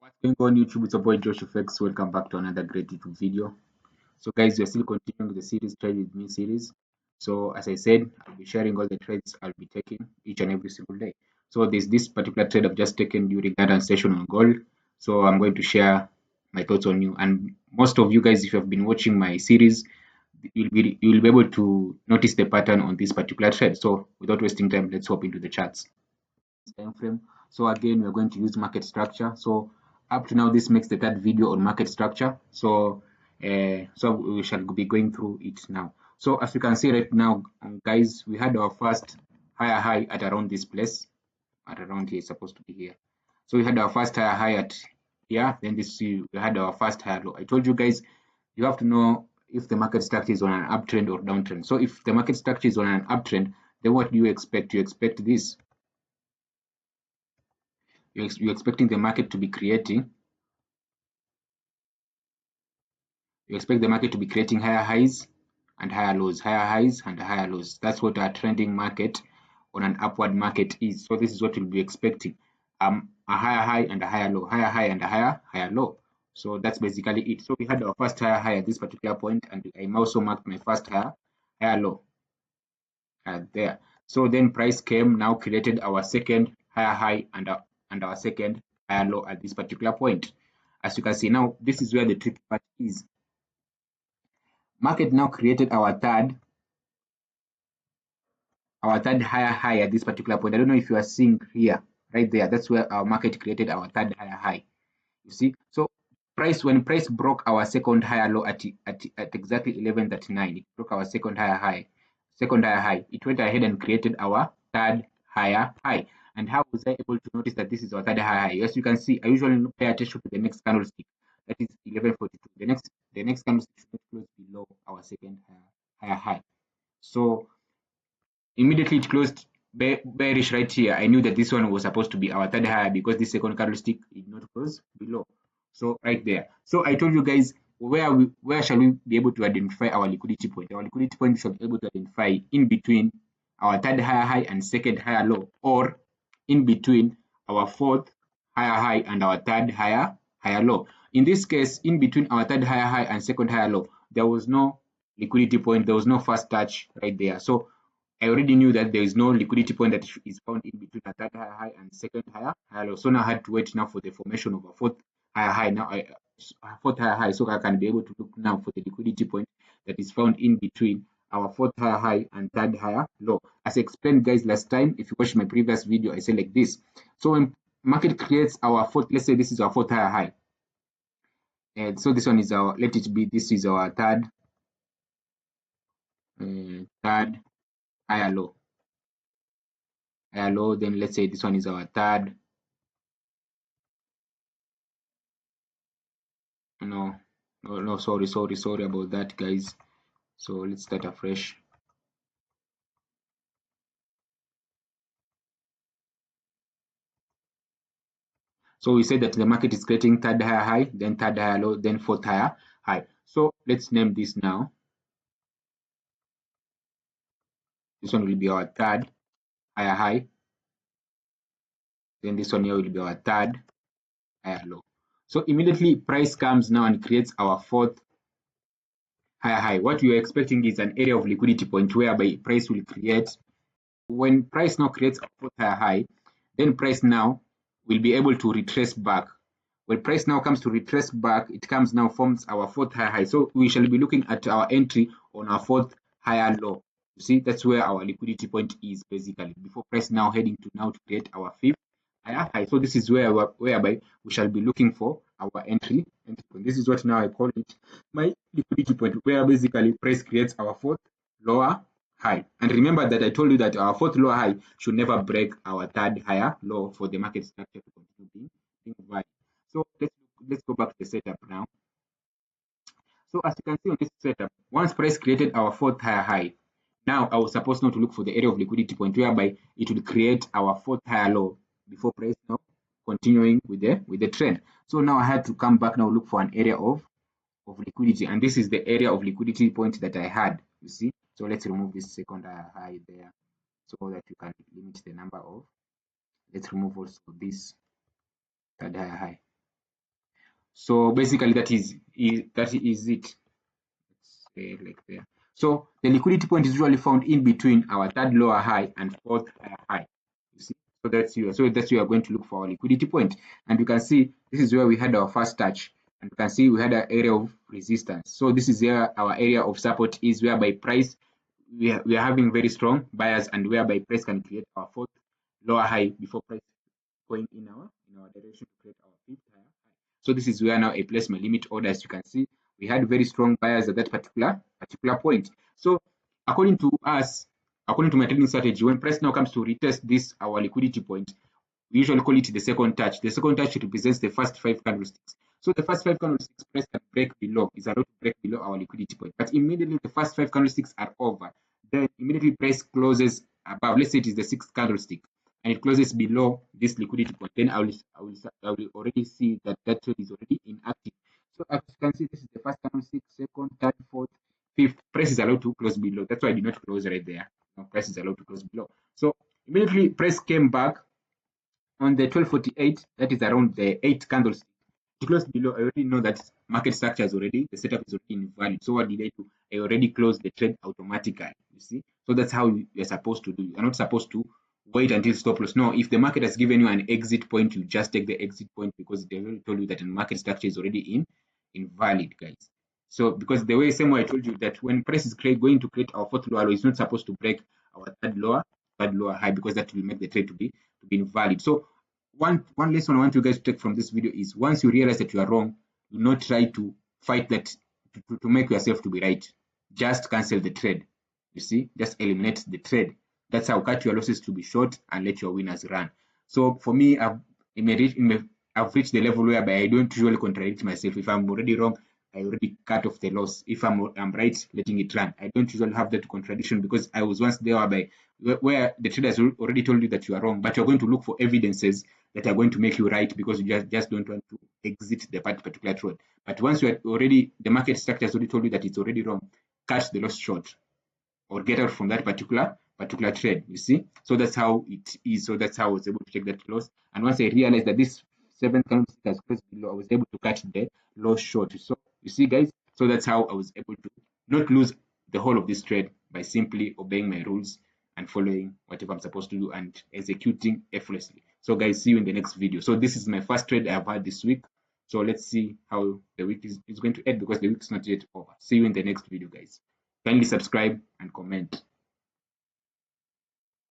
What's going on YouTube? It's your boy Josh Effects. Welcome back to another great YouTube video. So guys, we're still continuing the series Trade With Me series. So as I said, I'll be sharing all the trades I'll be taking each and every single day. So there's this particular trade I've just taken during that session on gold. So I'm going to share my thoughts on you. And most of you guys, if you have been watching my series, you'll be able to notice the pattern on this particular trade. So without wasting time, let's hop into the charts. Time frame. So again, we're going to use market structure. So up to now, this makes the third video on market structure. So we shall be going through it now. So as you can see right now, guys, we had our first higher high at around this place, at around here, it's supposed to be here. So we had our first higher high at here, then we had our first higher low. I told you guys, you have to know if the market structure is on an uptrend or downtrend. So if the market structure is on an uptrend, then what do you expect? You expect this. You're expecting the market to be creating. You expect the market to be creating higher highs and higher lows, higher highs and higher lows. That's what our trending market on an upward market is. So this is what we'll be expecting. A higher high and a higher low, higher high and a higher low. So that's basically it. So we had our first higher high at this particular point, and I also marked my first higher low there. So then price came, now created our second higher high and our second higher low at this particular point. As you can see now, this is where the tricky part is. Market now created our third higher high at this particular point. I don't know if you are seeing here, right there. That's where our market created our third higher high. You see, so when price broke our second higher low at exactly 11:39, it broke our second higher high. It went ahead and created our third higher high. And how was I able to notice that this is our third higher high? As you can see, I usually pay attention to the next candlestick. That is 11:42. The next candlestick should close below our second higher high. So immediately it closed bearish right here. I knew that this one was supposed to be our third high because this second candlestick did not close below. So right there. So I told you guys where shall we be able to identify our liquidity point? Our liquidity point should be able to identify in between our third higher high and second higher low, or in between our fourth higher high and our third higher low. In this case, in between our third higher high and second higher low, there was no liquidity point, there was no first touch right there. So I already knew that there is no liquidity point that is found in between a third higher high and second higher low. So now I had to wait now for the formation of a fourth higher high. Now fourth higher high, so I can be able to look now for the liquidity point that is found in between our fourth higher high and third higher low. As I explained guys last time, if you watch my previous video, I said like this. So when market creates our fourth, let's say this is our fourth higher high, and so this one is our, let it be, this is our third higher low. Then let's say this one is our third. No, sorry about that guys. So let's start afresh. So we said that the market is creating third higher high, then third higher low, then fourth higher high. So let's name this now. This one will be our third higher high. Then this one here will be our third higher low. So immediately price comes now and creates our fourth higher high. What we are expecting is an area of liquidity point whereby price will create. When price now creates a fourth higher high, then price now will be able to retrace back. When price now comes to retrace back, it comes now forms our fourth higher high. So we shall be looking at our entry on our fourth higher low. You see, that's where our liquidity point is basically before price now heading to now to create our fifth higher high. So this is whereby we shall be looking for our entry point. This is what now I call it my liquidity point, where basically price creates our fourth lower high. And remember that I told you that our fourth lower high should never break our third higher low for the market structure to continue being valid. So let's go back to the setup now. So as you can see on this setup, once price created our fourth higher high, now I was supposed now to look for the area of liquidity point whereby it will create our fourth higher low before price now continuing with the trend. So now I had to come back now look for an area of liquidity, and this is the area of liquidity point that I had. You see, so let's remove this second high there so that you can limit the number of. Let's remove also this third high. So basically that is it. Let's say like there. So the liquidity point is usually found in between our third lower high and fourth higher high. You see, so that's where you are going to look for our liquidity point. And you can see this is where we had our first touch, and you can see we had an area of resistance. So this is where our area of support is, whereby price we are having very strong buyers, and whereby price can create our fourth lower high before price going in our direction to create our fifth higher high. So this is where now I place my limit order. As you can see, we had very strong buyers at that particular point. So according to us, according to my trading strategy, when price now comes to retest this our liquidity point, we usually call it the second touch. The second touch represents the first 5 candlesticks. So the first 5 candlesticks price can break below, is allowed to break below our liquidity point. But immediately the first 5 candlesticks are over, then immediately price closes above. Let's say it is the sixth candlestick, and it closes below this liquidity point. Then I will already see that that trade is already inactive. So as you can see, this is the first candlestick, second, third, fourth, fifth. Price is allowed to close below. That's why I did not close right there. No, price is allowed to close below. So immediately price came back on the 1248, that is around the 8 candlestick. To close below, I already know that market structure is already, the setup is already invalid. So what did I do? I already closed the trade automatically. You see? So that's how you're supposed to do. You're not supposed to wait until stop loss. No, if the market has given you an exit point, you just take the exit point, because they already told you that the market structure is already invalid, guys. So because the same way I told you that when price is going to create our fourth lower low, it's not supposed to break our third lower high, because that will make the trade to be invalid. So one lesson I want you guys to take from this video is, once you realize that you are wrong, do not try to fight that to make yourself to be right. Just cancel the trade. You see, just eliminate the trade. That's how cut your losses to be short and let your winners run. So for me, I've reached the level whereby I don't usually contradict myself. If I'm already wrong, I already cut off the loss. If I'm right, letting it run. I don't usually have that contradiction, because I was once there where the trader has already told you that you are wrong, but you're going to look for evidences that are going to make you right, because you just don't want to exit the particular trade. But once you are already, the market structure has already told you that it's already wrong, cut the loss short or get out from that particular trade. You see, so that's how it is. So that's how I was able to take that loss. And once I realized that this 7 candlestick has closed below, I was able to cut the loss short. So you see, guys, so that's how I was able to not lose the whole of this trade, by simply obeying my rules and following whatever I'm supposed to do and executing effortlessly. So guys, see you in the next video. So this is my first trade I've had this week. So let's see how the week is going to end, because the week is not yet over. See you in the next video, guys. Kindly subscribe and comment.